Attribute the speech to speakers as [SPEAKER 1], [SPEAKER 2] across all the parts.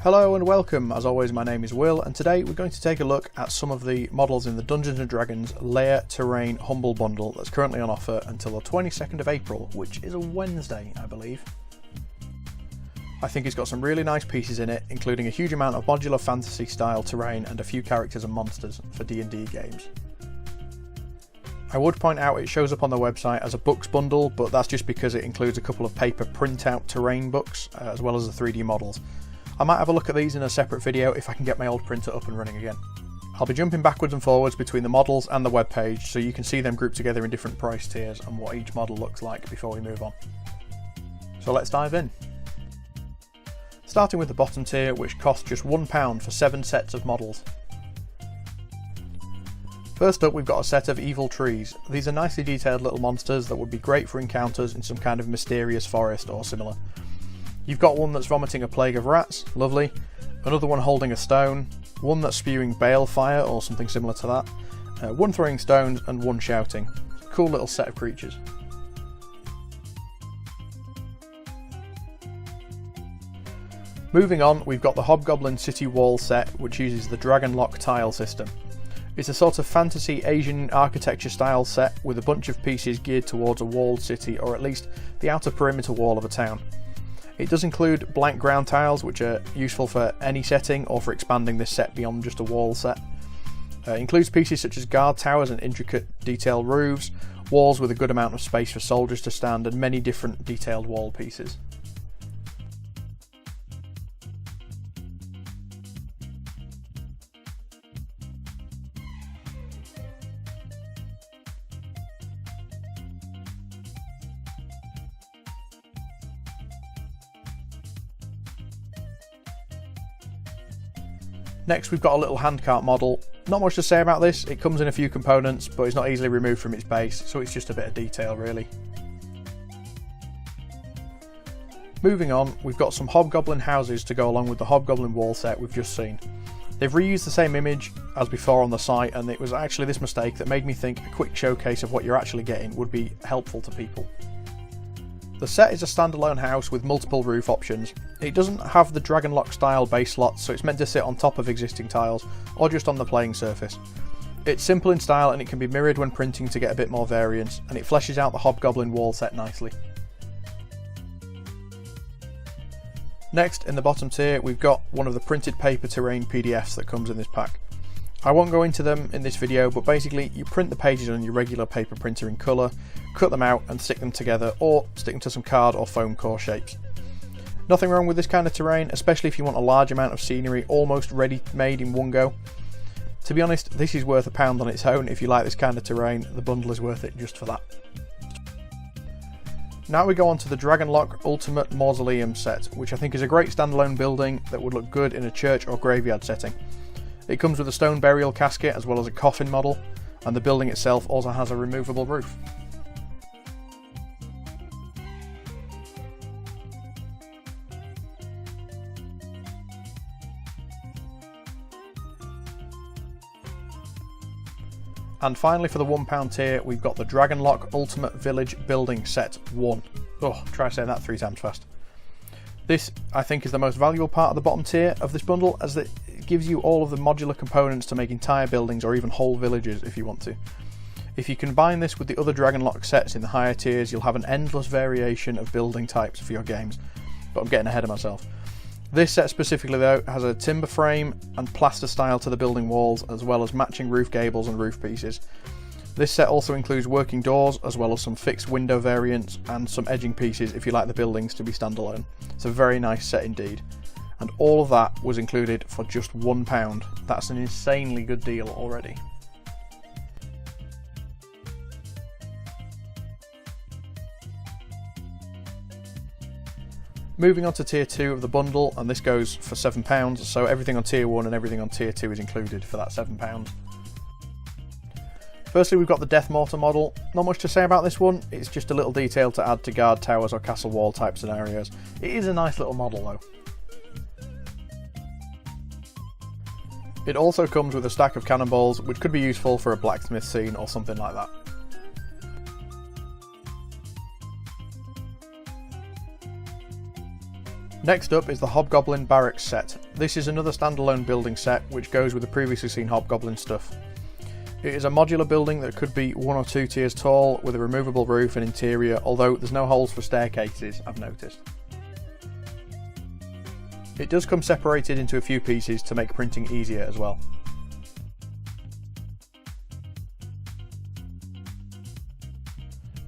[SPEAKER 1] Hello and welcome, as always my name is Will, and today we're going to take a look at some of the models in the Dungeons & Dragons Lair Terrain Humble Bundle that's currently on offer until the 22nd of April, which is a Wednesday, I believe. I think it's got some really nice pieces in it, including a huge amount of modular fantasy style terrain and a few characters and monsters for D&D games. I would point out it shows up on the website as a books bundle, but that's just because it includes a couple of paper printout terrain books, as well as the 3D models. I might have a look at these in a separate video if I can get my old printer up and running again. I'll be jumping backwards and forwards between the models and the webpage so you can see them grouped together in different price tiers and what each model looks like before we move on. So let's dive in. Starting with the bottom tier, which costs just £1 for 7 sets of models. First up, we've got a set of evil trees. These are nicely detailed little monsters that would be great for encounters in some kind of mysterious forest or similar. You've got one that's vomiting a plague of rats, lovely, another one holding a stone, one that's spewing balefire or something similar to that, one throwing stones and one shouting. Cool little set of creatures. Moving on, we've got the Hobgoblin City Wall set, which uses the Dragon Lock tile system. It's a sort of fantasy Asian architecture style set with a bunch of pieces geared towards a walled city, or at least the outer perimeter wall of a town. It does include blank ground tiles, which are useful for any setting or for expanding this set beyond just a wall set. It includes pieces such as guard towers and intricate detailed roofs, walls with a good amount of space for soldiers to stand, and many different detailed wall pieces. Next, we've got a little handcart model. Not much to say about this, it comes in a few components, but it's not easily removed from its base, so it's just a bit of detail really. Moving on, we've got some Hobgoblin houses to go along with the Hobgoblin wall set we've just seen. They've reused the same image as before on the site, and it was actually this mistake that made me think a quick showcase of what you're actually getting would be helpful to people. The set is a standalone house with multiple roof options. It doesn't have the Dragon Lock style base slots, so it's meant to sit on top of existing tiles or just on the playing surface. It's simple in style and it can be mirrored when printing to get a bit more variance, and it fleshes out the Hobgoblin wall set nicely. Next, in the bottom tier, we've got one of the printed paper terrain PDFs that comes in this pack. I won't go into them in this video, but basically you print the pages on your regular paper printer in colour, cut them out and stick them together, or stick them to some card or foam core shapes. Nothing wrong with this kind of terrain, especially if you want a large amount of scenery almost ready made in one go. To be honest, this is worth £1 on its own. If you like this kind of terrain, the bundle is worth it just for that. Now we go on to the Dragon Lock Ultimate Mausoleum set, which I think is a great standalone building that would look good in a church or graveyard setting. It comes with a stone burial casket as well as a coffin model, and the building itself also has a removable roof. And finally, for the £1 tier, we've got the Dragon Lock Ultimate Village Building Set 1. Oh, try saying that 3 times fast. This, I think, is the most valuable part of the bottom tier of this bundle, as it gives you all of the modular components to make entire buildings or even whole villages if you want to. If you combine this with the other Dragon Lock sets in the higher tiers, you'll have an endless variation of building types for your games, but I'm getting ahead of myself. This set specifically though has a timber frame and plaster style to the building walls, as well as matching roof gables and roof pieces. This set also includes working doors, as well as some fixed window variants and some edging pieces if you like the buildings to be standalone. It's a very nice set indeed. And all of that was included for just £1. That's an insanely good deal already. Moving on to tier 2 of the bundle, and this goes for £7, so everything on tier 1 and everything on tier 2 is included for that £7. Firstly, we've got the Death Mortar model. Not much to say about this one, it's just a little detail to add to guard towers or castle wall type scenarios. It is a nice little model though. It also comes with a stack of cannonballs, which could be useful for a blacksmith scene or something like that. Next up is the Hobgoblin Barracks set. This is another standalone building set which goes with the previously seen Hobgoblin stuff. It is a modular building that could be 1 or 2 tiers tall with a removable roof and interior, although there's no holes for staircases, I've noticed. It does come separated into a few pieces to make printing easier as well.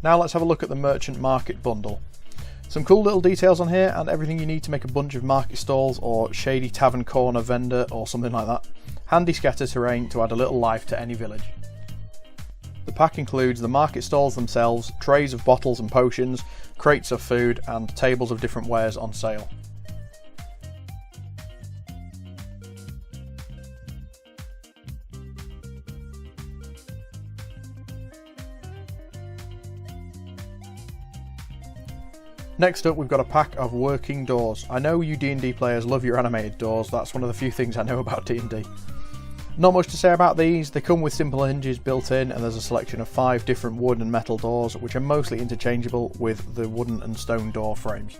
[SPEAKER 1] Now let's have a look at the Merchant Market bundle. Some cool little details on here and everything you need to make a bunch of market stalls or shady tavern corner vendor or something like that. Handy scatter terrain to add a little life to any village. The pack includes the market stalls themselves, trays of bottles and potions, crates of food and tables of different wares on sale. Next up we've got a pack of working doors. I know you D&D players love your animated doors, that's one of the few things I know about D&D. Not much to say about these, they come with simple hinges built in and there's a selection of 5 different wood and metal doors which are mostly interchangeable with the wooden and stone door frames.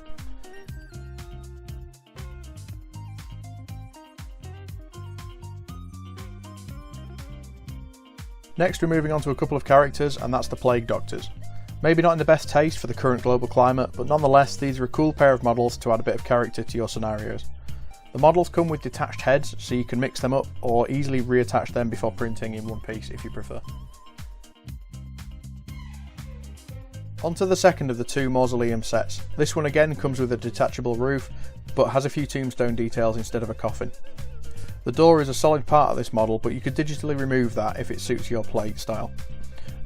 [SPEAKER 1] Next we're moving on to a couple of characters and that's the Plague Doctors. Maybe not in the best taste for the current global climate, but nonetheless these are a cool pair of models to add a bit of character to your scenarios. The models come with detached heads, so you can mix them up or easily reattach them before printing in one piece if you prefer. On to the second of the 2 mausoleum sets. This one again comes with a detachable roof, but has a few tombstone details instead of a coffin. The door is a solid part of this model, but you could digitally remove that if it suits your play style.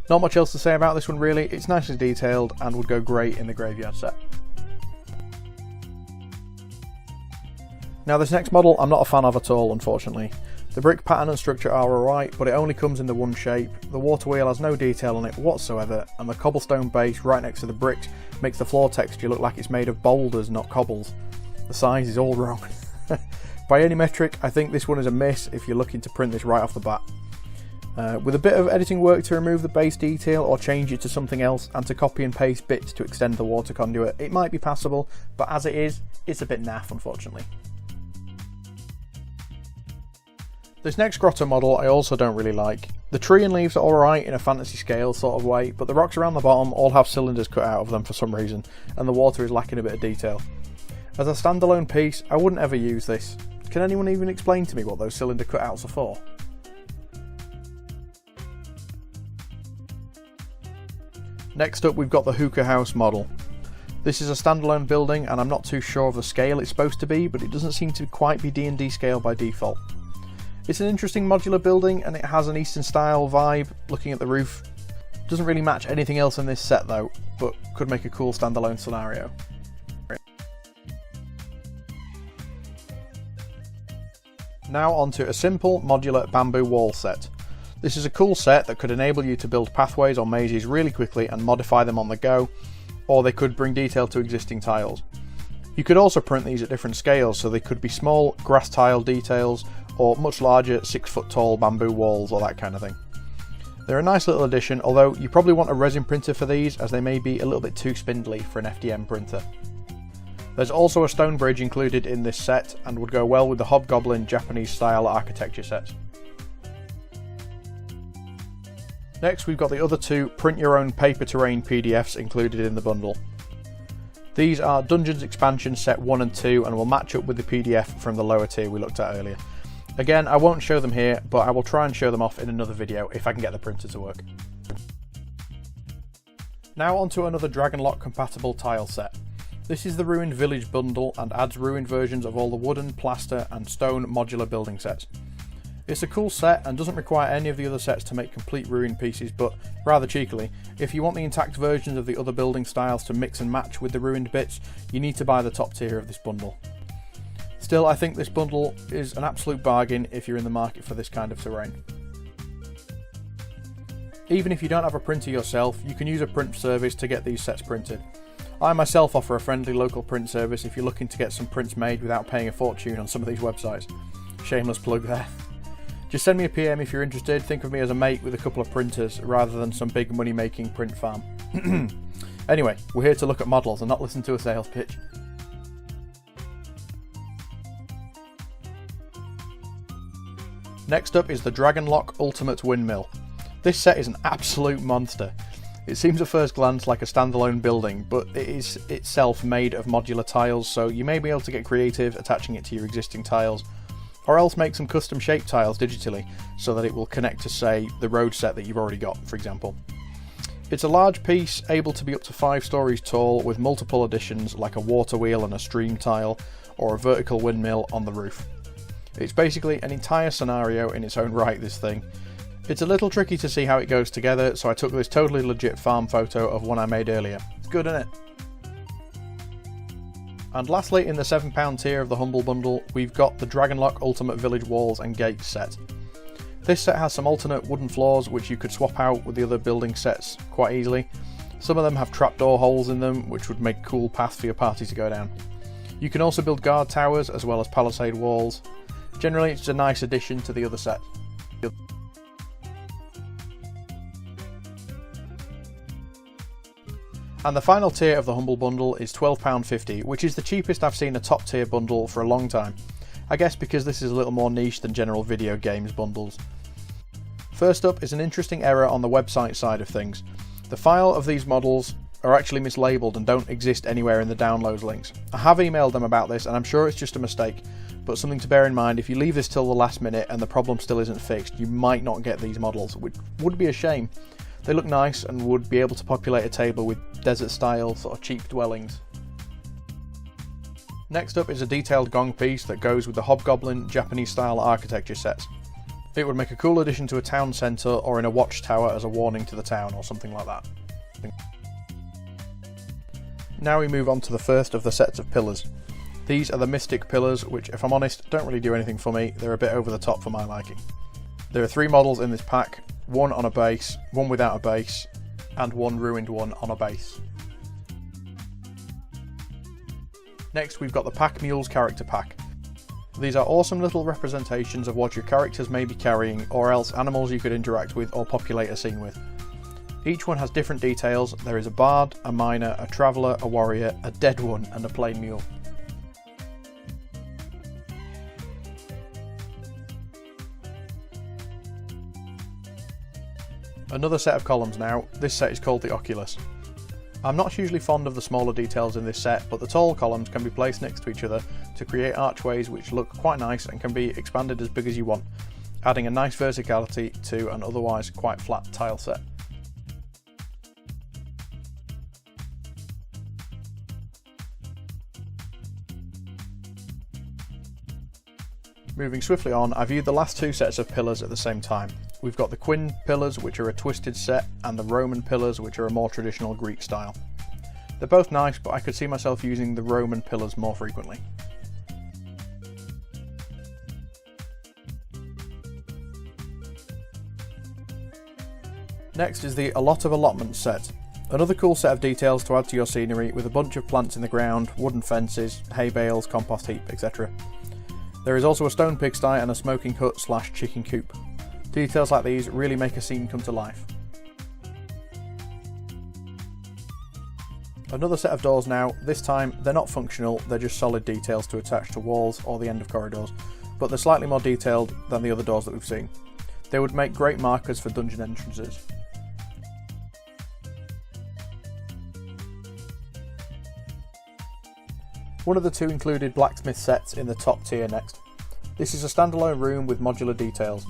[SPEAKER 1] Not much else to say about this one really, it's nicely detailed and would go great in the graveyard set. Now this next model I'm not a fan of at all, unfortunately. The brick pattern and structure are alright, but it only comes in the one shape, the water wheel has no detail on it whatsoever, and the cobblestone base right next to the bricks makes the floor texture look like it's made of boulders, not cobbles. The size is all wrong. By any metric, I think this one is a miss if you're looking to print this right off the bat. With a bit of editing work to remove the base detail or change it to something else and to copy and paste bits to extend the water conduit, it might be passable, but as it is, it's a bit naff unfortunately. This next grotto model I also don't really like. The tree and leaves are alright in a fantasy scale sort of way, but the rocks around the bottom all have cylinders cut out of them for some reason, and the water is lacking a bit of detail. As a standalone piece, I wouldn't ever use this. Can anyone even explain to me what those cylinder cutouts are for? Next up we've got the Hookah House model. This is a standalone building and I'm not too sure of the scale it's supposed to be, but it doesn't seem to quite be D&D scale by default. It's an interesting modular building and it has an Eastern style vibe looking at the roof. Doesn't really match anything else in this set though, but could make a cool standalone scenario. Now onto a simple modular bamboo wall set. This is a cool set that could enable you to build pathways or mazes really quickly and modify them on the go, or they could bring detail to existing tiles. You could also print these at different scales, so they could be small grass tile details or much larger 6 foot tall bamboo walls or that kind of thing. They're a nice little addition, although you probably want a resin printer for these as they may be a little bit too spindly for an FDM printer. There's also a stone bridge included in this set and would go well with the Hobgoblin Japanese style architecture sets. Next we've got the other 2 print your own paper terrain PDFs included in the bundle. These are Dungeons Expansion Set 1 and 2 and will match up with the PDF from the lower tier we looked at earlier. Again, I won't show them here, but I will try and show them off in another video if I can get the printer to work. Now onto another Dragonlock compatible tile set. This is the Ruined Village bundle and adds ruined versions of all the wooden, plaster and stone modular building sets. It's a cool set and doesn't require any of the other sets to make complete ruined pieces, but rather cheekily, if you want the intact versions of the other building styles to mix and match with the ruined bits, you need to buy the top tier of this bundle. Still, I think this bundle is an absolute bargain if you're in the market for this kind of terrain. Even if you don't have a printer yourself, you can use a print service to get these sets printed. I myself offer a friendly local print service if you're looking to get some prints made without paying a fortune on some of these websites. Shameless plug there. Just send me a PM if you're interested, think of me as a mate with a couple of printers rather than some big money making print farm. Anyway, we're here to look at models and not listen to a sales pitch. Next up is the Dragon Lock Ultimate Windmill. This set is an absolute monster. It seems at first glance like a standalone building, but it is itself made of modular tiles, so you may be able to get creative attaching it to your existing tiles, or else make some custom shaped tiles digitally so that it will connect to, say, the road set that you've already got, for example. It's a large piece, able to be up to 5 stories tall, with multiple additions like a water wheel and a stream tile, or a vertical windmill on the roof. It's basically an entire scenario in its own right, this thing. It's a little tricky to see how it goes together, so I took this totally legit farm photo of one I made earlier. It's good, isn't it? And lastly, in the £7 tier of the Humble Bundle, we've got the Dragonlock Ultimate Village Walls and Gates set. This set has some alternate wooden floors which you could swap out with the other building sets quite easily. Some of them have trapdoor holes in them, which would make cool paths for your party to go down. You can also build guard towers as well as palisade walls. Generally, it's a nice addition to the other set. And the final tier of the Humble Bundle is £12.50, which is the cheapest I've seen a top tier bundle for a long time. I guess because this is a little more niche than general video games bundles. First up is an interesting error on the website side of things. The file of these models are actually mislabeled and don't exist anywhere in the downloads links. I have emailed them about this and I'm sure it's just a mistake, but something to bear in mind: if you leave this till the last minute and the problem still isn't fixed, you might not get these models, which would be a shame. They look nice and would be able to populate a table with desert style sort of cheap dwellings. Next up is a detailed gong piece that goes with the Hobgoblin Japanese style architecture sets. It would make a cool addition to a town centre or in a watchtower as a warning to the town or something like that. Now we move on to the first of the sets of pillars. These are the Mystic pillars, which, if I'm honest, don't really do anything for me. They're a bit over the top for my liking. There are 3 models in this pack, one on a base, one without a base, and one ruined one on a base. Next we've got the Pack Mules character pack. These are awesome little representations of what your characters may be carrying, or else animals you could interact with or populate a scene with. Each one has different details. There is a bard, a miner, a traveller, a warrior, a dead one, and a plain mule. Another set of columns now. This set is called the Oculus. I'm not hugely fond of the smaller details in this set, but the tall columns can be placed next to each other to create archways which look quite nice and can be expanded as big as you want, adding a nice verticality to an otherwise quite flat tile set. Moving swiftly on, I viewed the last 2 sets of pillars at the same time. We've got the Quinn pillars, which are a twisted set, and the Roman pillars, which are a more traditional Greek style. They're both nice, but I could see myself using the Roman pillars more frequently. Next is the A Lot of Allotments set. Another cool set of details to add to your scenery, with a bunch of plants in the ground, wooden fences, hay bales, compost heap, etc. There is also a stone pigsty and a smoking hut / chicken coop. Details like these really make a scene come to life. Another set of doors now. This time they're not functional, they're just solid details to attach to walls or the end of corridors, but they're slightly more detailed than the other doors that we've seen. They would make great markers for dungeon entrances. One of the 2 included blacksmith sets in the top tier next. This is a standalone room with modular details.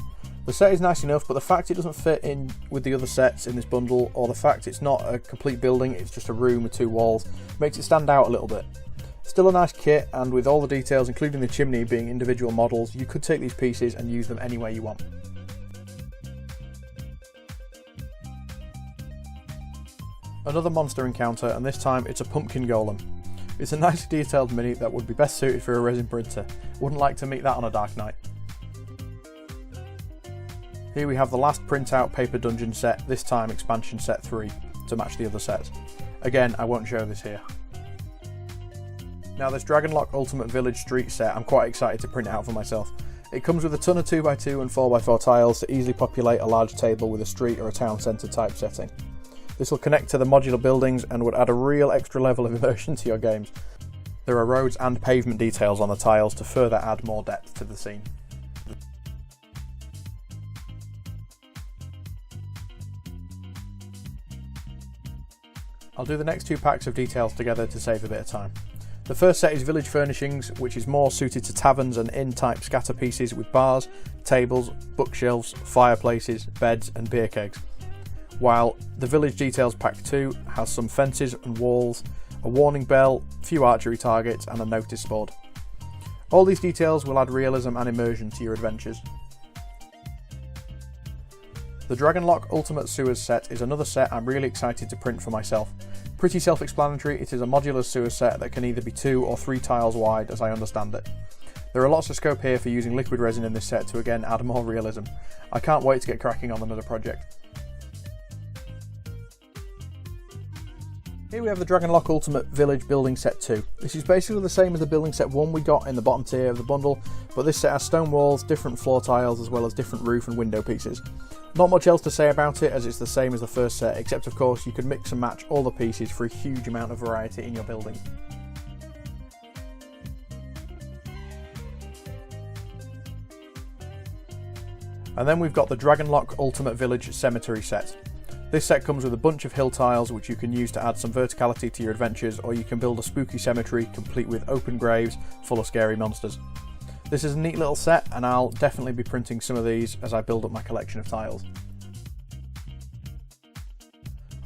[SPEAKER 1] The set is nice enough, but the fact it doesn't fit in with the other sets in this bundle, or the fact it's not a complete building, it's just a room with 2 walls, makes it stand out a little bit. Still a nice kit, and with all the details, including the chimney being individual models, you could take these pieces and use them any way you want. Another monster encounter, and this time it's a pumpkin golem. It's a nicely detailed mini that would be best suited for a resin printer. Wouldn't like to meet that on a dark night. Here we have the last printout paper dungeon set, this time expansion set 3, to match the other sets. Again, I won't show this here. Now this Dragonlock Ultimate Village Street set, I'm quite excited to print out for myself. It comes with a ton of 2x2 and 4x4 tiles to easily populate a large table with a street or a town centre type setting. This will connect to the modular buildings and would add a real extra level of immersion to your games. There are roads and pavement details on the tiles to further add more depth to the scene. I'll do the next 2 packs of details together to save a bit of time. The first set is village furnishings, which is more suited to taverns and inn type scatter pieces with bars, tables, bookshelves, fireplaces, beds and beer kegs. While the village details pack 2 has some fences and walls, a warning bell, a few archery targets and a notice board. All these details will add realism and immersion to your adventures. The Dragonlock Ultimate Sewers set is another set I'm really excited to print for myself. Pretty self-explanatory, it is a modular sewer set that can either be 2 or 3 tiles wide as I understand it. There are lots of scope here for using liquid resin in this set to again add more realism. I can't wait to get cracking on another project. Here we have the Dragonlock Ultimate Village Building Set 2. This is basically the same as the Building Set 1 we got in the bottom tier of the bundle, but this set has stone walls, different floor tiles as well as different roof and window pieces. Not much else to say about it as it's the same as the first set, except of course you can mix and match all the pieces for a huge amount of variety in your building. And then we've got the Dragonlock Ultimate Village Cemetery set. This set comes with a bunch of hill tiles which you can use to add some verticality to your adventures, or you can build a spooky cemetery complete with open graves full of scary monsters. This is a neat little set and I'll definitely be printing some of these as I build up my collection of tiles.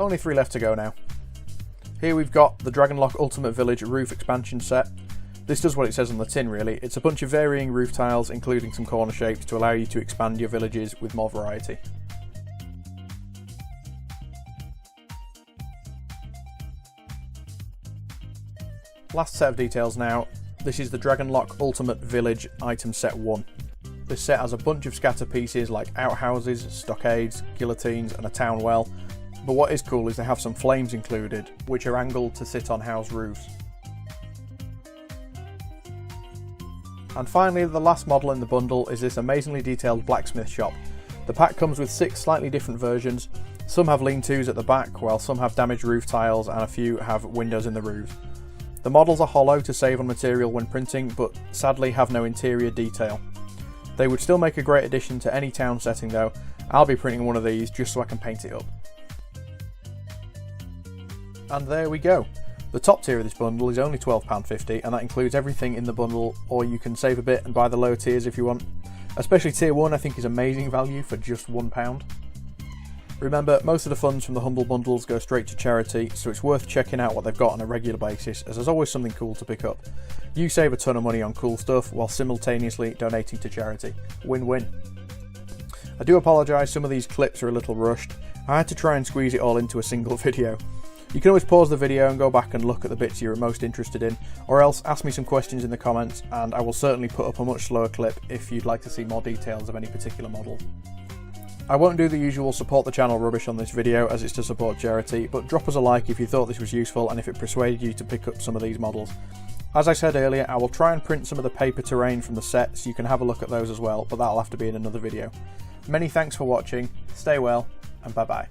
[SPEAKER 1] Only 3 left to go now. Here we've got the Dragonlock Ultimate Village Roof Expansion set. This does what it says on the tin really. It's a bunch of varying roof tiles including some corner shapes to allow you to expand your villages with more variety. Last set of details now. This is the Dragonlock Ultimate Village Item Set 1. This set has a bunch of scatter pieces like outhouses, stockades, guillotines and a town well, but what is cool is they have some flames included, which are angled to sit on house roofs. And finally, the last model in the bundle is this amazingly detailed blacksmith shop. The pack comes with 6 slightly different versions. Some have lean-tos at the back, while some have damaged roof tiles and a few have windows in the roofs. The models are hollow to save on material when printing, but sadly have no interior detail. They would still make a great addition to any town setting though. I'll be printing one of these just so I can paint it up. And there we go. The top tier of this bundle is only £12.50 and that includes everything in the bundle, or you can save a bit and buy the lower tiers if you want. Especially tier 1 I think is amazing value for just £1. Remember, most of the funds from the Humble Bundles go straight to charity, so it's worth checking out what they've got on a regular basis, as there's always something cool to pick up. You save a ton of money on cool stuff, while simultaneously donating to charity. Win-win. I do apologise, some of these clips are a little rushed. I had to try and squeeze it all into a single video. You can always pause the video and go back and look at the bits you're most interested in, or else ask me some questions in the comments, and I will certainly put up a much slower clip if you'd like to see more details of any particular model. I won't do the usual support the channel rubbish on this video as it's to support charity, but drop us a like if you thought this was useful and if it persuaded you to pick up some of these models. As I said earlier, I will try and print some of the paper terrain from the set so you can have a look at those as well, but that'll have to be in another video. Many thanks for watching, stay well, and bye bye.